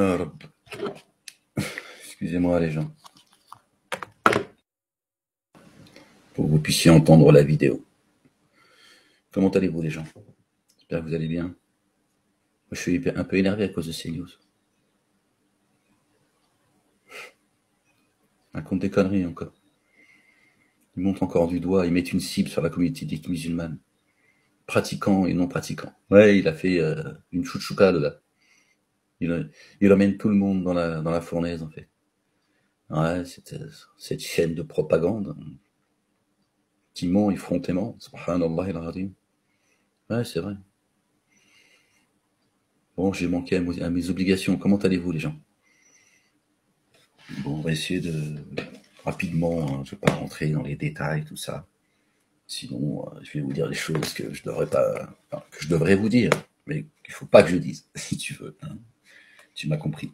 Ah, Rab. Excusez-moi les gens, pour que vous puissiez entendre la vidéo. Comment allez-vous les gens? J'espère que vous allez bien. Moi, je suis un peu énervé à cause de ces news. Un compte des conneries encore. Ils montrent encore du doigt, ils mettent une cible sur la communauté dite musulmane. Pratiquants et non pratiquants. Ouais, il a fait une chouchouka, le gars. Il emmène tout le monde dans la fournaise, en fait. Ouais, cette chaîne de propagande. Qui ment effrontément. Subhanallah al-Azim. Ouais, c'est vrai. Bon, j'ai manqué à mes obligations. Comment allez-vous, les gens? Bon, on va essayer de rapidement, hein, je ne vais pas rentrer dans les détails, tout ça. Sinon, je vais vous dire des choses que je devrais pas, enfin, que je devrais vous dire, mais qu'il faut pas que je dise, si tu veux. Hein. Tu m'as compris.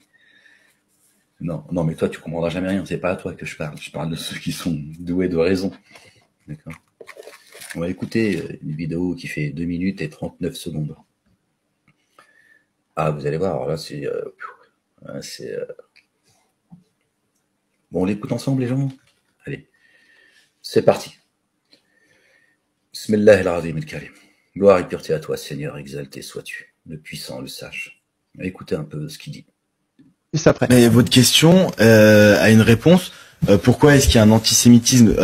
Non, non, mais toi, tu comprendras jamais rien. C'est pas à toi que je parle. Je parle de ceux qui sont doués de raison. D'accord. On va écouter une vidéo qui fait 2 minutes et 39 secondes. Ah, vous allez voir. Alors là, c'est, bon, on l'écoute ensemble, les gens. Allez, c'est parti. Bismillah al-Azim al-Karim. Gloire et pureté à toi, Seigneur, exalté sois-tu, le puissant, le sage. Écoutez un peu ce qu'il dit. Juste après. Mais votre question a une réponse. Pourquoi est-ce qu'il y a un antisémitisme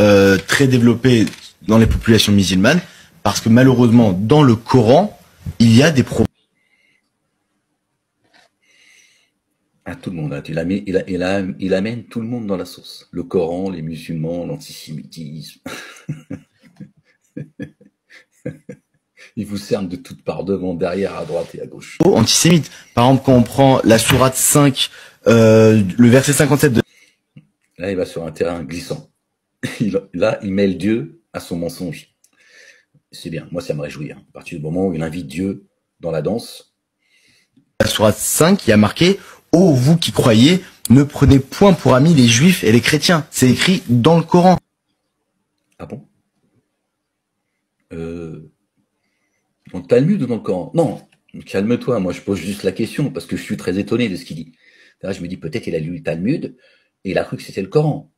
très développé dans les populations musulmanes? Parce que malheureusement, dans le Coran, il y a des problèmes. À tout le monde, hein. Il amène tout le monde dans la sauce. Le Coran, les musulmans, l'antisémitisme. Ils vous cernent de toutes parts, devant, derrière, à droite et à gauche. Antisémite. Par exemple, quand on prend la sourate 5, le verset 57 de... Là, il va sur un terrain glissant. Là, il mêle Dieu à son mensonge. C'est bien, moi ça me réjouit. Hein. À partir du moment où il invite Dieu dans la danse. La sourate 5, il y a marqué « Ô vous qui croyez, ne prenez point pour amis les juifs et les chrétiens ». C'est écrit dans le Coran. Ah bon? Dans le Talmud ou dans le Coran? Non, calme-toi, moi je pose juste la question parce que je suis très étonné de ce qu'il dit. Là, je me dis peut-être il a lu le Talmud et il a cru que c'était le Coran.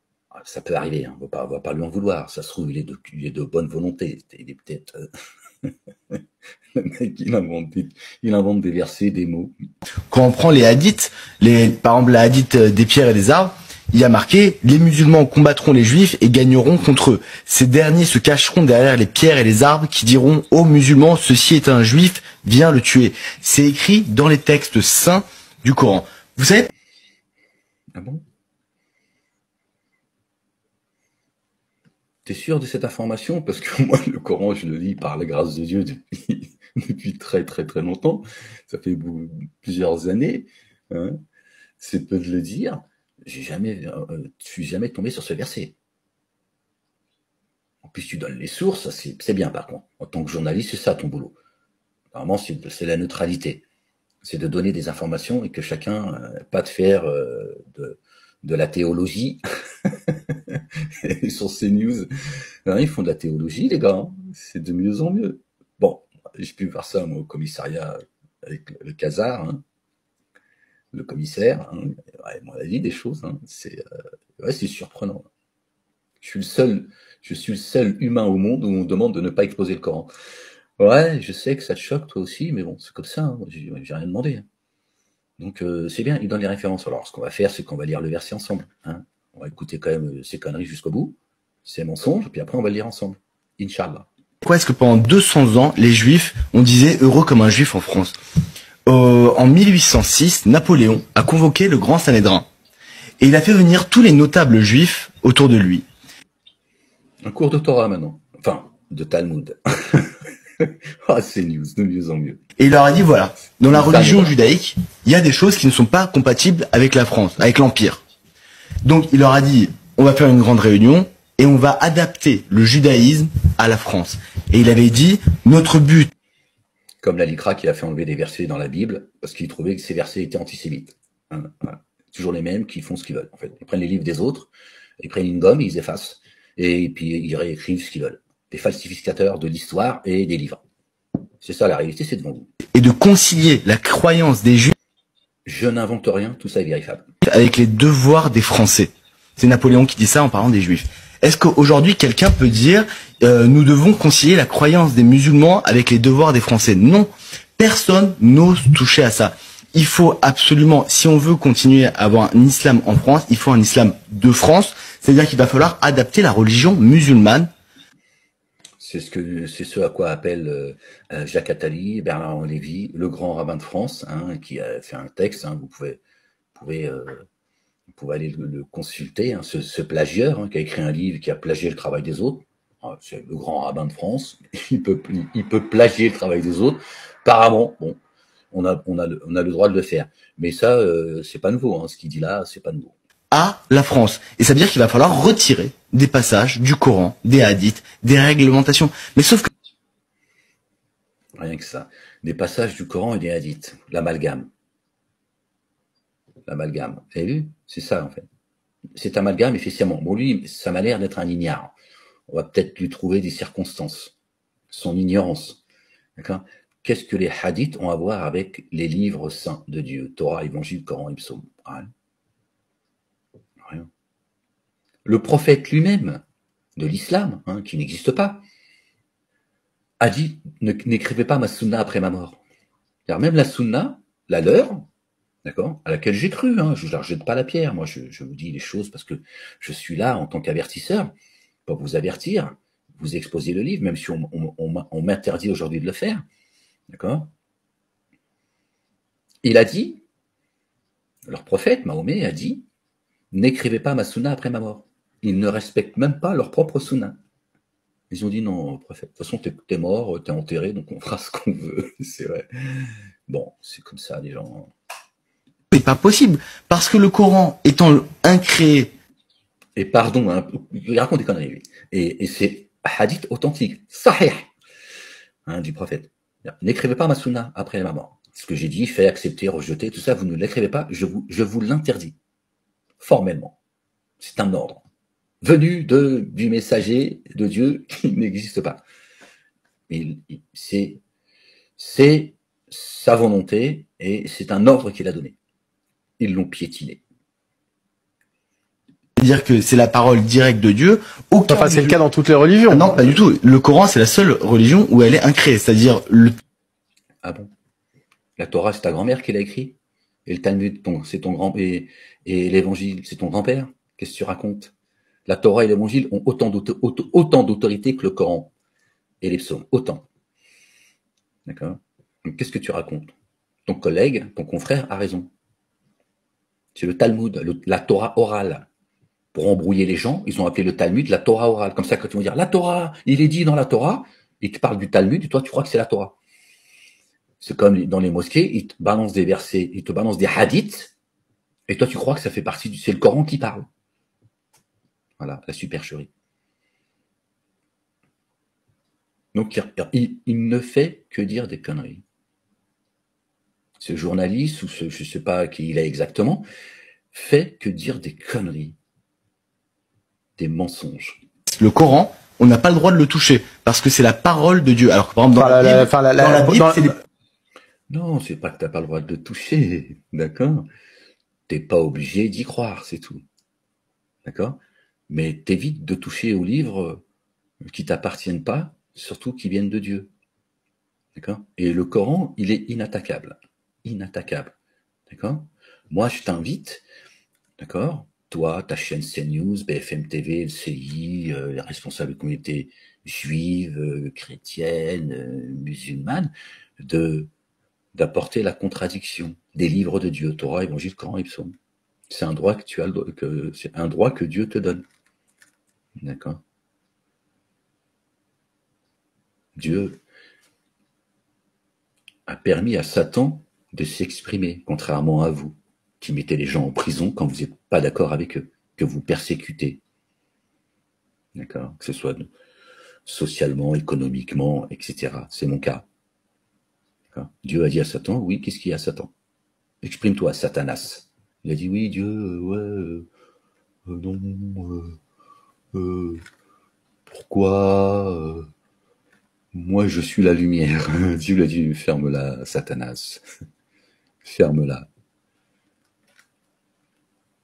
Ça peut arriver, hein. On va pas lui en vouloir. Ça se trouve, il est de bonne volonté. Il est peut-être... Le mec, il invente des versets, des mots. Quand on prend les hadiths, par exemple la hadith des pierres et des arbres, il y a marqué « Les musulmans combattront les juifs et gagneront contre eux. Ces derniers se cacheront derrière les pierres et les arbres qui diront « Ô musulmans, ceci est un juif, viens le tuer ». C'est écrit dans les textes saints du Coran. Vous savez... Ah bon? T'es sûr de cette information? Parce que moi, le Coran, je le lis par la grâce de Dieu depuis très très très longtemps. Ça fait plusieurs années. Hein. C'est peu de le dire. Je suis jamais tombé sur ce verset. En plus, tu donnes les sources, c'est bien par contre. En tant que journaliste, c'est ça ton boulot. Normalement, c'est la neutralité. C'est de donner des informations et que chacun, pas de faire de la théologie sur CNews. Non, ils font de la théologie, les gars. Hein. C'est de mieux en mieux. Bon, j'ai pu voir ça moi, au commissariat avec le Khazar, hein. Le commissaire. Hein. Ouais, il m'a dit des choses. Hein. C'est surprenant. Je suis le seul humain au monde où on demande de ne pas exposer le Coran. Ouais, je sais que ça te choque toi aussi, mais bon, c'est comme ça. Hein. J'ai rien demandé. Donc c'est bien, il donne les références. Alors ce qu'on va faire, c'est qu'on va lire le verset ensemble. Hein. On va écouter quand même ces conneries jusqu'au bout, ces mensonges, puis après on va le lire ensemble. Inch'Allah. Pourquoi est-ce que pendant 200 ans, les juifs, on disait heureux comme un juif en France? En 1806, Napoléon a convoqué le grand Sanhédrin. Et il a fait venir tous les notables juifs autour de lui. Un cours de Torah maintenant. Enfin, de Talmud. Ah, c'est news, de mieux en mieux. Et il leur a dit, voilà, dans la religion judaïque, il y a des choses qui ne sont pas compatibles avec la France, avec l'Empire. Donc il leur a dit, on va faire une grande réunion et on va adapter le judaïsme à la France. Et il avait dit, notre but... Comme la LICRA qui a fait enlever des versets dans la Bible parce qu'il trouvait que ces versets étaient antisémites. Hein, voilà. Toujours les mêmes qui font ce qu'ils veulent. En fait, ils prennent les livres des autres, ils prennent une gomme, ils effacent et puis ils réécrivent ce qu'ils veulent. Des falsificateurs de l'histoire et des livres. C'est ça la réalité, c'est devant vous. Et de concilier la croyance des Juifs Je n'invente rien, tout ça est vérifiable. Avec les devoirs des Français. C'est Napoléon qui dit ça en parlant des Juifs. Est-ce qu'aujourd'hui quelqu'un peut dire nous devons concilier la croyance des musulmans avec les devoirs des Français? Non, personne n'ose toucher à ça. Il faut absolument, si on veut continuer à avoir un islam en France, il faut un islam de France, c'est-à-dire qu'il va falloir adapter la religion musulmane. C'est ce à quoi appelle Jacques Attali, Bernard Lévy, le grand rabbin de France, hein, qui a fait un texte. Hein, vous pouvez aller le consulter. Hein, ce plagieur qui a écrit un livre qui a plagié le travail des autres. C'est le grand rabbin de France. Il peut plagier le travail des autres. Apparemment, bon, on a le droit de le faire. Mais ça, c'est pas nouveau. Hein, ce qu'il dit là, c'est pas nouveau. À la France. Et ça veut dire qu'il va falloir retirer des passages du Coran, des hadiths, des réglementations. Mais sauf que... Rien que ça. Des passages du Coran et des hadiths. L'amalgame. L'amalgame. Vous avez vu? C'est ça, en fait. Cet amalgame, effectivement. Bon, lui, ça m'a l'air d'être un ignare. On va peut-être lui trouver des circonstances. Son ignorance. D'accord? Qu'est-ce que les hadiths ont à voir avec les livres saints de Dieu? Torah, Évangile, Coran et Psaume. Rien. Rien. Le prophète lui-même, de l'islam, qui n'existe pas, a dit, n'écrivez pas ma sunna après ma mort. Car même la sunna, la leur, d'accord, à laquelle j'ai cru, je ne leur jette pas la pierre, moi je vous dis les choses parce que je suis là en tant qu'avertisseur, pour vous avertir, vous exposer le livre, même si on m'interdit aujourd'hui de le faire, d'accord. Il a dit, leur prophète, Mahomet, a dit, n'écrivez pas ma sunna après ma mort. Ils ne respectent même pas leur propre sunna. Ils ont dit non, prophète, de toute façon, t'es mort, t'es enterré, donc on fera ce qu'on veut. C'est vrai. Bon, c'est comme ça, les gens. C'est pas possible, parce que le Coran étant incréé. Et pardon, il raconte des conneries, lui. Et c'est hadith authentique, sahih, du prophète. N'écrivez pas ma sunna après ma mort. Ce que j'ai dit, fait, accepter, rejeter, tout ça, vous ne l'écrivez pas, je vous l'interdis. Formellement. C'est un ordre. Venu du messager de Dieu qui n'existe pas. C'est sa volonté et c'est un ordre qu'il a donné. Ils l'ont piétiné. C'est-à-dire que c'est la parole directe de Dieu. Enfin, c'est le cas dans toutes les religions. Ah non, pas du tout. Le Coran, c'est la seule religion où elle est incréée. C'est-à-dire Ah bon? La Torah, c'est ta grand-mère qui l'a écrit? Et le Talmud, c'est ton grand... Et l'Évangile, c'est ton grand-père? Qu'est-ce que tu racontes? La Torah et l'Évangile ont autant d'autorité que le Coran et les psaumes. Autant. D'accord? Donc, qu'est-ce que tu racontes? Ton collègue, ton confrère a raison. C'est le Talmud, la Torah orale. Pour embrouiller les gens, ils ont appelé le Talmud la Torah orale. Comme ça, quand ils vont dire la Torah, il est dit dans la Torah, ils te parlent du Talmud et toi, tu crois que c'est la Torah. C'est comme dans les mosquées, ils te balancent des versets, ils te balancent des hadiths, et toi, tu crois que ça fait partie c'est le Coran qui parle. Voilà, la supercherie. Donc, il ne fait que dire des conneries. Ce journaliste, ou je ne sais pas qui il est exactement, fait que dire des conneries. Des mensonges. Le Coran, on n'a pas le droit de le toucher, parce que c'est la parole de Dieu. Alors que, par exemple, dans la Bible, c'est Non, c'est pas que t'as pas le droit de le toucher, d'accord? T'es pas obligé d'y croire, c'est tout. D'accord? Mais t'évites de toucher aux livres qui t'appartiennent pas, surtout qui viennent de Dieu. D'accord? Et le Coran, il est inattaquable. Inattaquable. D'accord? Moi, je t'invite, d'accord? Toi, ta chaîne CNews, BFM TV, LCI, les responsables de communautés juives, chrétiennes, musulmanes, d'apporter la contradiction des livres de Dieu, Torah, Évangile, Coran et Psaume. C'est un droit c'est un droit que Dieu te donne. D'accord? Dieu a permis à Satan de s'exprimer, contrairement à vous, qui mettez les gens en prison quand vous n'êtes pas d'accord avec eux, que vous persécutez. D'accord? Que ce soit socialement, économiquement, etc. C'est mon cas. D'accord? Dieu a dit à Satan, oui, qu'est-ce qu'il y a à Satan? Exprime-toi, Satanas. Il a dit, oui, Dieu, non, pourquoi moi, je suis la lumière. Dieu lui a dit, ferme-la, Satanas. Ferme-la.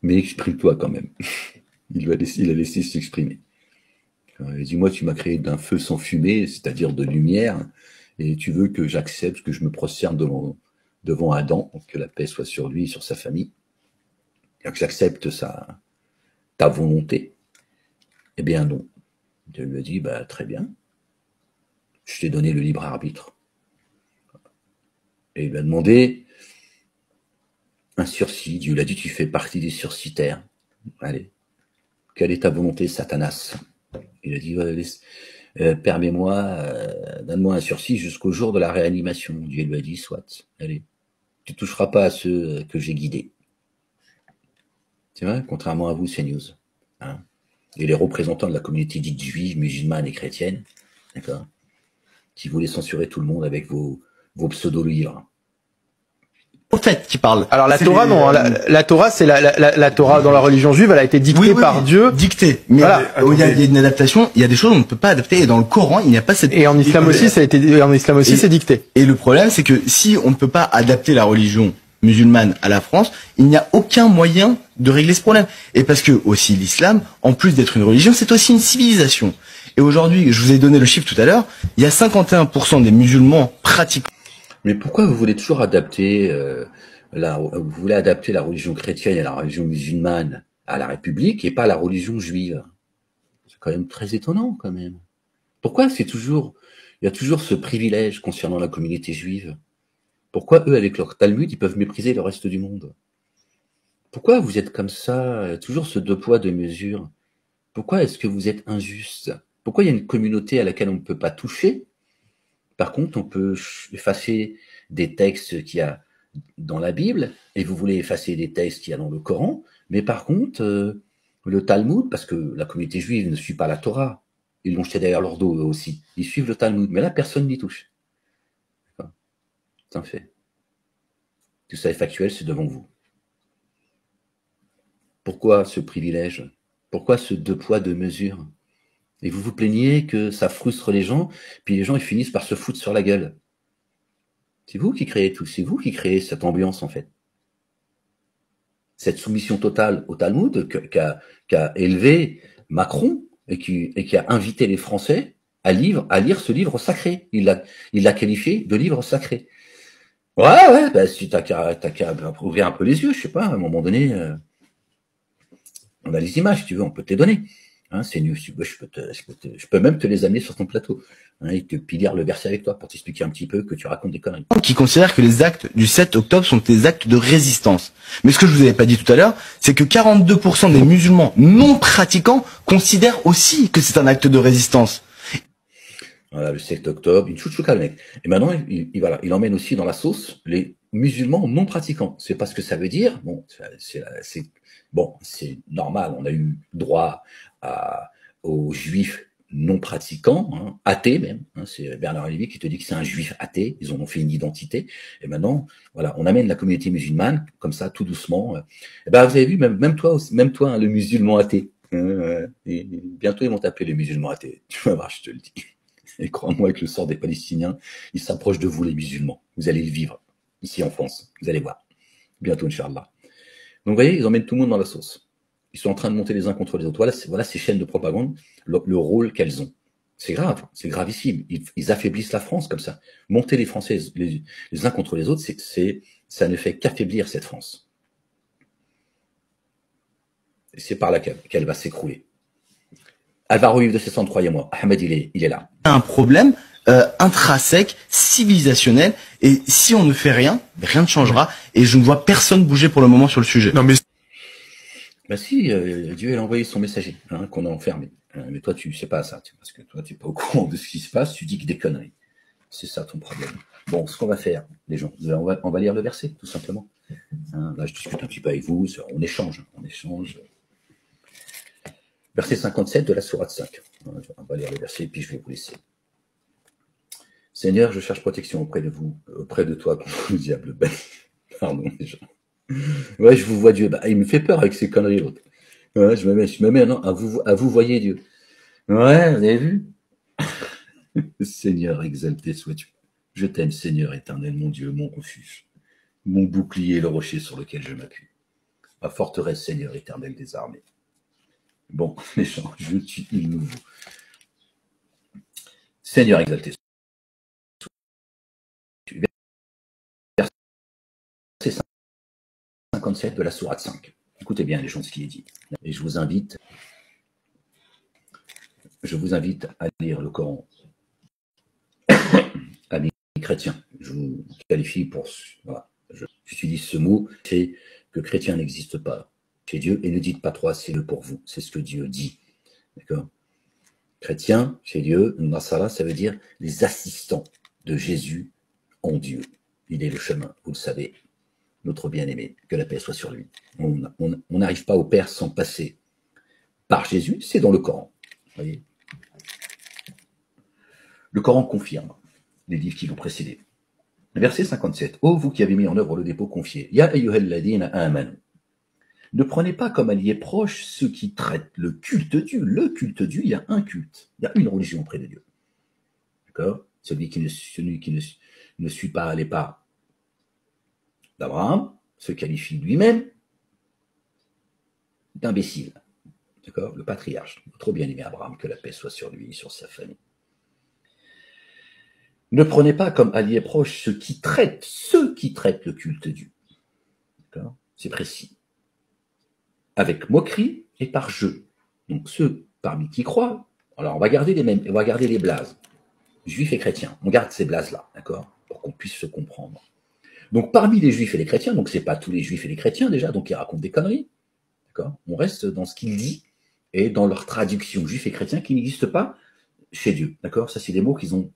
Mais exprime-toi quand même. Il a laissé s'exprimer. Il dit, moi, tu m'as créé d'un feu sans fumée, c'est-à-dire de lumière, et tu veux que j'accepte, que je me prosterne devant Adam, que la paix soit sur lui et sur sa famille, et que j'accepte ta volonté. Eh bien non. Dieu lui a dit, bah, très bien, je t'ai donné le libre arbitre. Et il lui a demandé un sursis. Dieu lui a dit, tu fais partie des sursitaires. Allez, quelle est ta volonté, Satanas? Il a dit, permets-moi, donne-moi un sursis jusqu'au jour de la réanimation. Dieu lui a dit, soit, allez, tu toucheras pas à ceux que j'ai guidés. C'est vrai, contrairement à vous, CNews. Hein, et les représentants de la communauté dite juive, musulmane et chrétienne, d'accord, qui voulaient censurer tout le monde avec vos pseudo-livres. Prophète qui parle. Alors la Torah, non. La Torah, c'est la Torah dans la religion juive, elle a été dictée par Dieu. Dictée. Mais voilà. Il y a une adaptation, il y a des choses qu'on ne peut pas adapter. Et dans le Coran, il n'y a pas cette... Et en islam aussi, ça a été, en islam aussi, c'est dicté. Et le problème, c'est que si on ne peut pas adapter la religion musulmane à la France, il n'y a aucun moyen de régler ce problème. Et parce que aussi l'islam, en plus d'être une religion, c'est aussi une civilisation. Et aujourd'hui, je vous ai donné le chiffre tout à l'heure, il y a 51% des musulmans pratiquants. Mais pourquoi vous voulez toujours adapter vous voulez adapter la religion chrétienne et la religion musulmane à la République et pas à la religion juive? C'est quand même très étonnant, quand même. Pourquoi il y a toujours ce privilège concernant la communauté juive? Pourquoi eux, avec leur Talmud, ils peuvent mépriser le reste du monde? Pourquoi vous êtes comme ça, toujours ce deux poids, deux mesures? Pourquoi est-ce que vous êtes injuste? Pourquoi il y a une communauté à laquelle on ne peut pas toucher? Par contre, on peut effacer des textes qu'il y a dans la Bible, et vous voulez effacer des textes qu'il y a dans le Coran, mais par contre, le Talmud, parce que la communauté juive ne suit pas la Torah, ils l'ont jeté derrière leur dos eux aussi, ils suivent le Talmud, mais là, personne n'y touche. C'est un fait. Tout ça est factuel, c'est devant vous. Pourquoi ce privilège? Pourquoi ce deux poids, deux mesures? Et vous vous plaignez que ça frustre les gens, puis les gens ils finissent par se foutre sur la gueule. C'est vous qui créez tout, c'est vous qui créez cette ambiance en fait. Cette soumission totale au Talmud qu'a élevé Macron et qui a invité les Français à lire ce livre sacré. Il l'a qualifié de livre sacré. Ouais, bah, si t'as qu'à ouvrir un peu les yeux, je sais pas, à un moment donné, on a les images, si tu veux, on peut te les donner. Hein, c'est mieux, je peux même te les amener sur ton plateau, hein, et puis lire le verset avec toi pour t'expliquer un petit peu que tu racontes des conneries. Qui considèrent que les actes du 7 octobre sont des actes de résistance. Mais ce que je vous avais pas dit tout à l'heure, c'est que 42% des musulmans non pratiquants considèrent aussi que c'est un acte de résistance. Voilà, le 7 octobre, une chouchouka, le mec. Et maintenant, il emmène aussi dans la sauce les musulmans non pratiquants. C'est pas ce que ça veut dire. Bon, c'est normal. On a eu droit aux juifs non pratiquants, hein, athées même. Hein, c'est Bernard Lévy qui te dit que c'est un juif athée. Ils en ont fait une identité. Et maintenant, voilà, on amène la communauté musulmane comme ça, tout doucement. Et ben, vous avez vu, même toi, hein, le musulman athée. Et bientôt, ils vont t'appeler les musulmans athées. Tu vas voir, je te le dis. Et crois-moi que le sort des Palestiniens, il s'approche de vous, les musulmans. Vous allez le vivre, ici en France. Vous allez voir. Bientôt, Inch'Allah. Donc, vous voyez, ils emmènent tout le monde dans la sauce. Ils sont en train de monter les uns contre les autres. Voilà ces chaînes de propagande, le rôle qu'elles ont. C'est grave, c'est gravissime. Ils affaiblissent la France comme ça. Monter les Français les uns contre les autres, ça ne fait qu'affaiblir cette France. Et c'est par là qu'elle va s'écrouler. Elle va revivre de ses 103e mois. Ahmed, il est là. Un problème intrinsèque, civilisationnel, et si on ne fait rien, rien ne changera, et je ne vois personne bouger pour le moment sur le sujet. Non mais bah si, Dieu a envoyé son messager, hein, qu'on a enfermé. Mais toi, tu sais pas ça, parce que toi, tu n'es pas au courant de ce qui se passe, tu dis que des conneries. C'est ça ton problème. Bon, ce qu'on va faire, les gens, on va lire le verset, tout simplement. Hein, là, je discute un petit peu avec vous, on échange. Verset 57 de la sourate 5. On va lire le verset, et puis je vais vous laisser. Seigneur, je cherche protection auprès de vous, auprès de toi contre le diable. Pardon, les gens. Ouais, je vous vois Dieu. Bah, il me fait peur avec ces conneries, l'autre. Ouais, je me mets, non, à vous voyez Dieu. Ouais, vous avez vu? Seigneur, exalté sois-tu. Je t'aime, Seigneur éternel, mon Dieu, mon refuge, mon bouclier, le rocher sur lequel je m'appuie. Ma forteresse, Seigneur éternel des armées. Bon, les gens, je tue, il nous vaut. Seigneur exalté. Verset 57 de la sourate 5. Écoutez bien les gens ce qui est dit. Et je vous invite à lire le Coran. Amis chrétiens, je vous qualifie pour... Voilà, j'utilise ce mot, c'est que chrétien n'existe pas chez Dieu, et ne dites pas trop assez le pour vous, c'est ce que Dieu dit. D'accord? Chrétien, chez Dieu, Nasara, ça veut dire les assistants de Jésus en Dieu. Il est le chemin, vous le savez, notre bien-aimé, que la paix soit sur lui. On n'arrive pas au Père sans passer par Jésus, c'est dans le Coran. Voyez, le Coran confirme les livres qui l'ont précédé. Verset 57. Ô vous qui avez mis en œuvre le dépôt confié, Ya ayyuhalladhina amanu. Ne prenez pas comme alliés proches ceux qui traitent le culte Dieu. Le culte Dieu, il y a un culte, il y a une religion auprès de Dieu. D'accord? Celui qui ne suit pas les pas d'Abraham se qualifie lui-même d'imbécile. D'accord? Le patriarche, notre bien-aimé Abraham, que la paix soit sur lui et sur sa famille. Ne prenez pas comme alliés proches ceux qui traitent le culte Dieu. D'accord? C'est précis. Avec moquerie et par jeu. Donc ceux parmi qui croient, alors on va garder les blazes, juifs et chrétiens. On garde ces blazes-là, d'accord, pour qu'on puisse se comprendre. Donc parmi les juifs et les chrétiens, donc c'est pas tous les juifs et les chrétiens déjà, donc ils racontent des conneries, d'accord. On reste dans ce qu'il dit et dans leur traduction juifs et chrétiens qui n'existent pas chez Dieu, d'accord. Ça c'est des mots qu'ils ont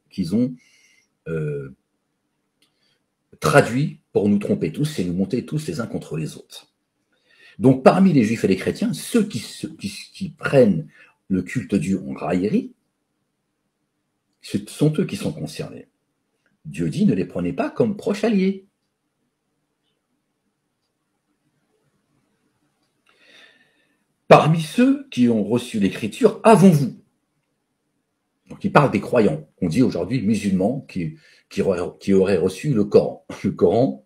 traduits pour nous tromper tous et nous monter tous les uns contre les autres. Donc, parmi les juifs et les chrétiens, ceux qui prennent le culte Dieu en raillerie, ce sont eux qui sont concernés. Dieu dit, ne les prenez pas comme proches alliés. Parmi ceux qui ont reçu l'écriture avant vous. Donc, il parle des croyants. On dit aujourd'hui musulmans qui auraient reçu le Coran. Le Coran,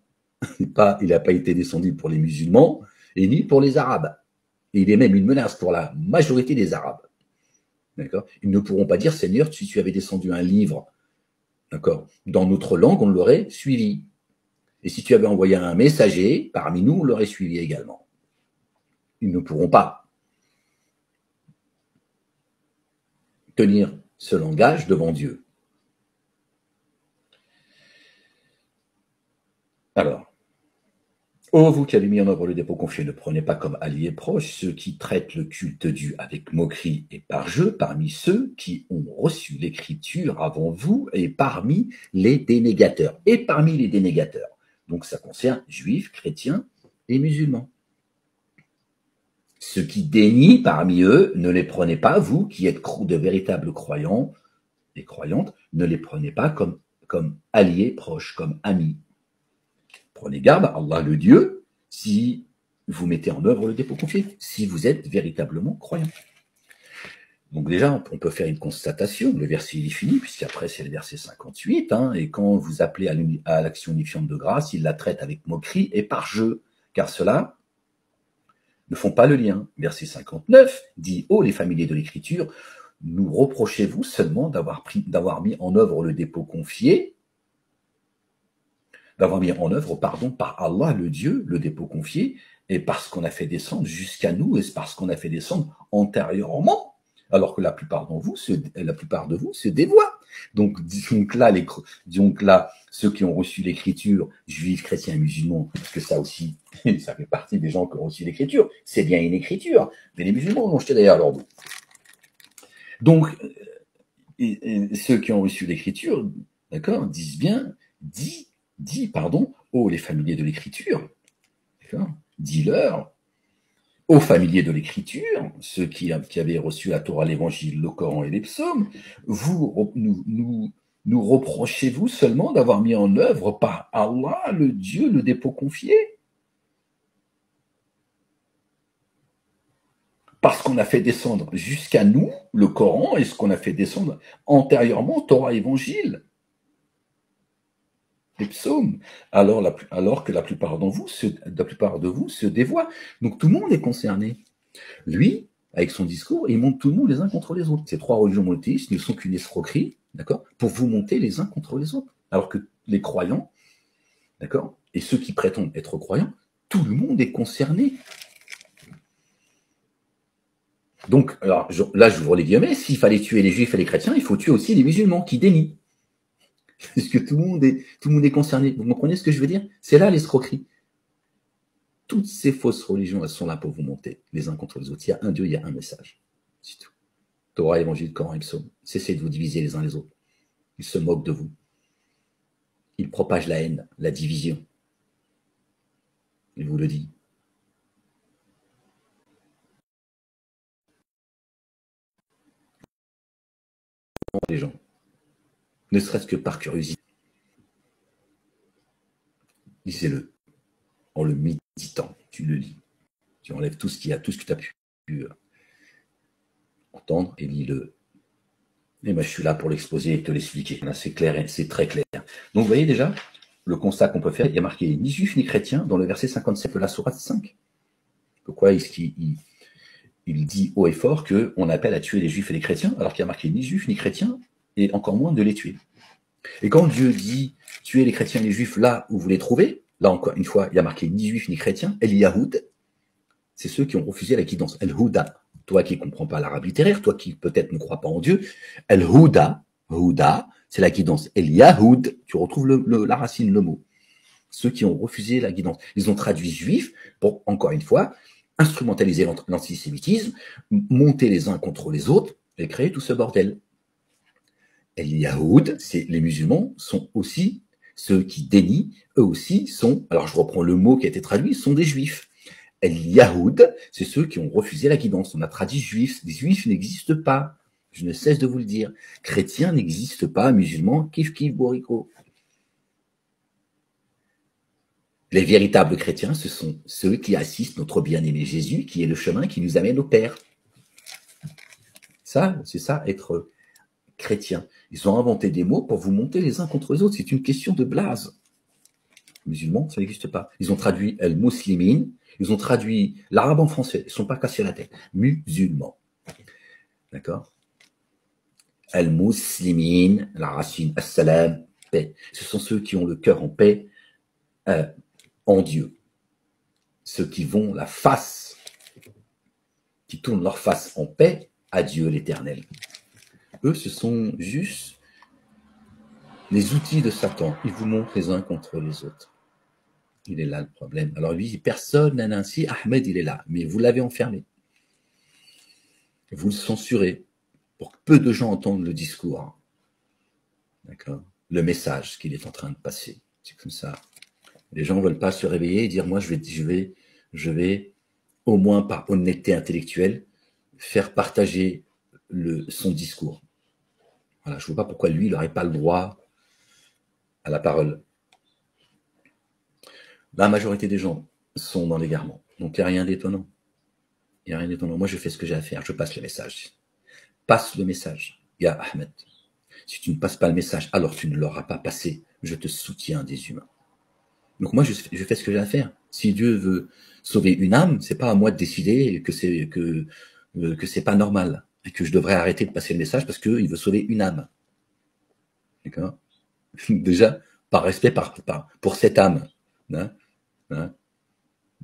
il n'a pas été descendu pour les musulmans, et ni pour les Arabes. Et il est même une menace pour la majorité des Arabes. D'accord? Ils ne pourront pas dire, Seigneur, si tu avais descendu un livre, d'accord, dans notre langue, on l'aurait suivi. Et si tu avais envoyé un messager, parmi nous, on l'aurait suivi également. Ils ne pourront pas tenir ce langage devant Dieu. Alors, ô vous qui avez mis en œuvre le dépôt confié, ne prenez pas comme alliés proches ceux qui traitent le culte Dieu avec moquerie et par jeu, parmi ceux qui ont reçu l'écriture avant vous et parmi les dénégateurs. Et parmi les dénégateurs. Donc ça concerne juifs, chrétiens et musulmans. Ceux qui dénient parmi eux, ne les prenez pas, vous qui êtes de véritables croyants et croyantes, ne les prenez pas comme alliés proches, comme amis. Prenez garde à Allah le Dieu si vous mettez en œuvre le dépôt confié, si vous êtes véritablement croyant. Donc déjà, on peut faire une constatation, le verset il est fini, puisqu'après c'est le verset 58, et quand vous appelez à l'action unifiante de grâce, il la traite avec moquerie et par jeu, car cela ne font pas le lien. Verset 59 dit, ô les familiers de l'écriture, nous reprochez-vous seulement d'avoir mis en œuvre le dépôt confié, d'avoir mis en œuvre, par Allah le Dieu, le dépôt confié, et parce qu'on a fait descendre jusqu'à nous, et parce qu'on a fait descendre antérieurement, alors que la plupart de vous se dévoient. Donc là, ceux qui ont reçu l'écriture, juifs, chrétiens et musulmans, parce que ça aussi, ça fait partie des gens qui ont reçu l'écriture, c'est bien une écriture, mais les musulmans l'ont jeté derrière leur dos. Donc, et ceux qui ont reçu l'écriture, d'accord, disent bien, ô les familiers de l'écriture, d'accord, dis-leur, aux familiers de l'écriture, ceux qui avaient reçu la Torah, l'évangile, le Coran et les psaumes, nous reprochez-vous seulement d'avoir mis en œuvre par Allah, le Dieu, le dépôt confié? Parce qu'on a fait descendre jusqu'à nous le Coran et ce qu'on a fait descendre antérieurement, Torah, évangile. les psaumes, alors que la plupart de vous se dévoient. Donc tout le monde est concerné. Lui, avec son discours, il monte tout le monde les uns contre les autres. Ces trois religions monothéistes ne sont qu'une escroquerie, d'accord, pour vous monter les uns contre les autres. Alors que les croyants, d'accord, et ceux qui prétendent être croyants, tout le monde est concerné. Donc, alors, là, j'ouvre les guillemets, s'il fallait tuer les juifs et les chrétiens, il faut tuer aussi les musulmans qui dénient. Parce que tout le monde est concerné. Vous comprenez ce que je veux dire? C'est là l'escroquerie. Toutes ces fausses religions, elles sont là pour vous monter les uns contre les autres. Il y a un Dieu, il y a un message. C'est tout. Torah, Évangile, Coran et Psaume. Cessez de vous diviser les uns les autres. Ils se moquent de vous. Ils propagent la haine, la division. Je vous le dis. Les gens, ne serait-ce que par curiosité, lisez-le en le méditant. Tu le lis, tu enlèves tout ce qu'il y a, tout ce que tu as pu entendre et lis-le. Et moi, je suis là pour l'exposer et te l'expliquer. Là, c'est clair, c'est très clair. Donc, vous voyez déjà le constat qu'on peut faire. Il y a marqué ni juif ni chrétien dans le verset 57 de la sourate 5. Pourquoi est-ce qu'il dit haut et fort qu'on appelle à tuer les juifs et les chrétiens, alors qu'il y a marqué ni juif ni chrétien, et encore moins de les tuer. Et quand Dieu dit tuer les chrétiens et les juifs là où vous les trouvez, là encore une fois, il y a marqué ni juif ni chrétien, El Yahoud, c'est ceux qui ont refusé la guidance. El Houda, toi qui ne comprends pas l'arabe littéraire, toi qui peut-être ne crois pas en Dieu, El Houda, c'est la guidance. El Yahoud, tu retrouves la racine, le mot. Ceux qui ont refusé la guidance. Ils ont traduit juif pour, encore une fois, instrumentaliser l'antisémitisme, monter les uns contre les autres et créer tout ce bordel. El Yahoud, c'est les musulmans sont aussi ceux qui dénient, eux aussi sont, alors je reprends le mot qui a été traduit, sont des juifs. El Yahoud, c'est ceux qui ont refusé la guidance. On a traduit juifs. Les juifs n'existent pas. Je ne cesse de vous le dire. Chrétiens n'existent pas. Musulmans, kif kif borico. Les véritables chrétiens, ce sont ceux qui assistent notre bien-aimé Jésus, qui est le chemin qui nous amène au Père. Ça, c'est ça, être chrétien. Ils ont inventé des mots pour vous monter les uns contre les autres. C'est une question de blase. Musulmans, ça n'existe pas. Ils ont traduit El Muslimin, ils ont traduit l'arabe en français. Ils ne sont pas cassés la tête. Musulmans. D'accord? El Muslimin, la racine, As-Salam, paix. Ce sont ceux qui ont le cœur en paix, en Dieu. Ceux qui vont la face, qui tournent leur face en paix à Dieu l'Éternel. Eux, ce sont juste les outils de Satan. Ils vous montrent les uns contre les autres. Il est là le problème. Alors lui, personne n'a ainsi. Ahmed, il est là. Mais vous l'avez enfermé. Vous le censurez pour que peu de gens entendent le discours. D'accord? Le message qu'il est en train de passer. C'est comme ça. Les gens ne veulent pas se réveiller et dire, moi, je vais, au moins par honnêteté intellectuelle, faire partager son discours. Voilà, je ne vois pas pourquoi lui, il n'aurait pas le droit à la parole. La majorité des gens sont dans l'égarement. Donc, il n'y a rien d'étonnant. Il n'y a rien d'étonnant. Moi, je fais ce que j'ai à faire. Je passe le message. Passe le message. Ya Ahmed. Si tu ne passes pas le message, alors tu ne l'auras pas passé. Je te soutiens des humains. Donc, moi, je fais ce que j'ai à faire. Si Dieu veut sauver une âme, c'est pas à moi de décider que c'est pas normal. Et que je devrais arrêter de passer le message parce qu'il veut sauver une âme. D'accord? Déjà, par respect pour cette âme. Hein?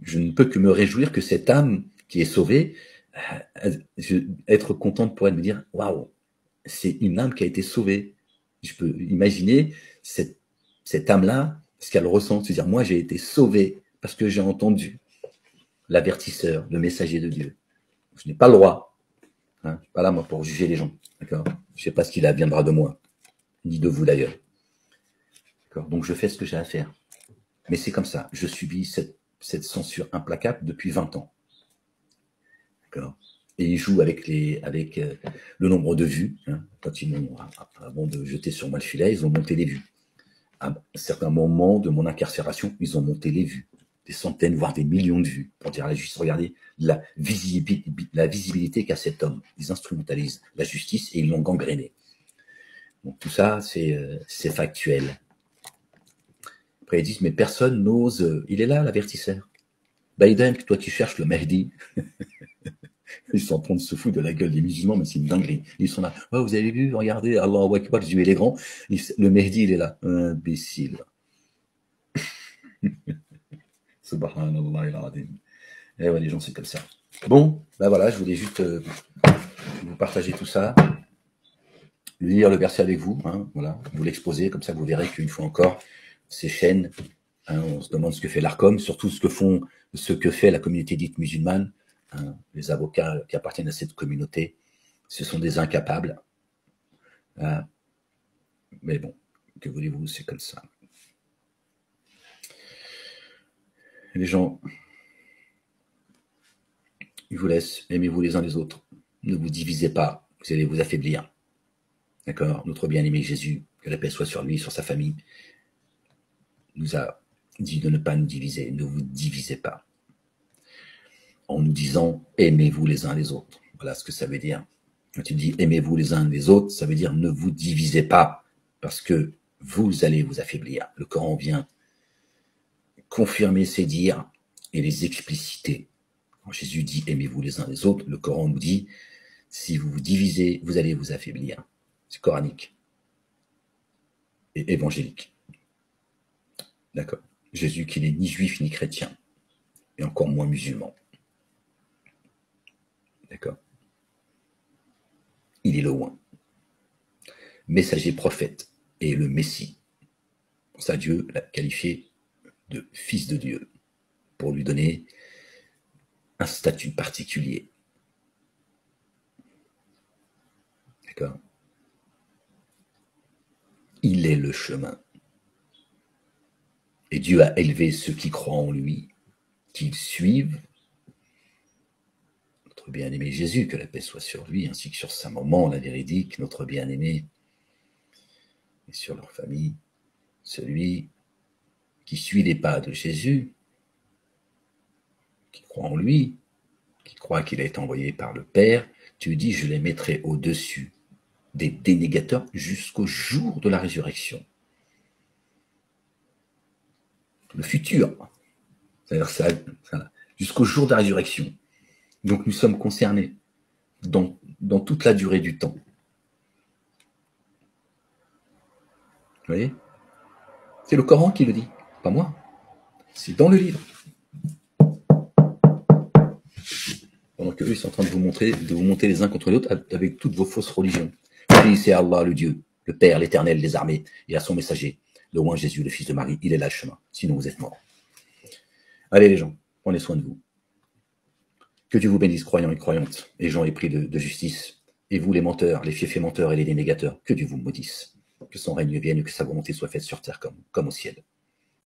Je ne peux que me réjouir que cette âme qui est sauvée, être contente pour elle, me dire waouh, c'est une âme qui a été sauvée. Je peux imaginer cette âme-là, ce qu'elle ressent, se dire moi j'ai été sauvé parce que j'ai entendu l'avertisseur, le messager de Dieu. Je n'ai pas le droit. Je ne suis pas là moi pour juger les gens. D'accord? Je ne sais pas ce qu'il adviendra de moi, ni de vous d'ailleurs. D'accord? Donc je fais ce que j'ai à faire. Mais c'est comme ça. Je subis cette censure implacable depuis 20 ans. D'accord? Et ils jouent avec le nombre de vues. Hein. Quand avant de jeter sur moi le filet, ils ont monté les vues. À un certain moment de mon incarcération, ils ont monté les vues. Des centaines, voire des millions de vues. Pour dire à la justice, regardez la visibilité qu'a cet homme. Ils instrumentalisent la justice et ils l'ont gangréné. Donc tout ça, c'est factuel. Après, ils disent, mais personne n'ose. Il est là, l'avertisseur. Biden, toi qui cherches le Mahdi. Ils sont en train de se foutre de la gueule des musulmans, mais c'est une dinguerie. Ils sont là. Oh, vous avez vu, regardez, Allahu Akbar, Dieu il est grand. Le Mahdi, il est là. Imbécile. Subhanallah al-Azim. Eh ouais, les gens, c'est comme ça. Bon, ben voilà, je voulais juste vous partager tout ça. Lire le verset avec vous, hein, voilà, vous l'exposer, comme ça vous verrez qu'une fois encore, ces chaînes, hein, on se demande ce que fait l'Arcom, surtout ce que fait la communauté dite musulmane, hein, les avocats qui appartiennent à cette communauté, ce sont des incapables. Hein. Mais bon, que voulez-vous, c'est comme ça. Les gens, ils vous laissent, aimez-vous les uns les autres. Ne vous divisez pas, vous allez vous affaiblir. D'accord? Notre bien-aimé Jésus, que la paix soit sur lui, sur sa famille, nous a dit de ne pas nous diviser. Ne vous divisez pas. En nous disant, aimez-vous les uns les autres. Voilà ce que ça veut dire. Quand tu dis aimez-vous les uns les autres, ça veut dire ne vous divisez pas, parce que vous allez vous affaiblir. Le Coran vient confirmer ces dires et les expliciter. Quand Jésus dit aimez-vous les uns les autres, le Coran nous dit, si vous vous divisez, vous allez vous affaiblir. C'est coranique et évangélique. D'accord. Jésus qui n'est ni juif ni chrétien, et encore moins musulman. D'accord. Il est le loin. Messager prophète et le Messie. Pour ça, Dieu l'a qualifié de fils de Dieu, pour lui donner un statut particulier. D'accord. Il est le chemin. Et Dieu a élevé ceux qui croient en lui, qu'ils suivent notre bien-aimé Jésus, que la paix soit sur lui, ainsi que sur sa maman, la véridique, notre bien-aimé, et sur leur famille, celui qui suit les pas de Jésus, qui croit en lui, qui croit qu'il a été envoyé par le Père, tu dis, je les mettrai au-dessus des dénégateurs jusqu'au jour de la résurrection. Le futur, c'est-à-dire ça, jusqu'au jour de la résurrection. Donc nous sommes concernés dans toute la durée du temps. Vous voyez? C'est le Coran qui le dit, pas moi. C'est dans le livre. Pendant qu'eux sont en train de vous monter les uns contre les autres avec toutes vos fausses religions. C'est Allah, le Dieu, le Père, l'Éternel des armées, et à son messager, le roi Jésus, le fils de Marie, il est là le chemin. Sinon vous êtes morts. Allez les gens, prenez soin de vous. Que Dieu vous bénisse, croyants et croyantes, et gens épris de justice. Et vous les menteurs, les fiefs et menteurs et les dénégateurs, que Dieu vous maudisse. Que son règne vienne et que sa volonté soit faite sur terre comme au ciel.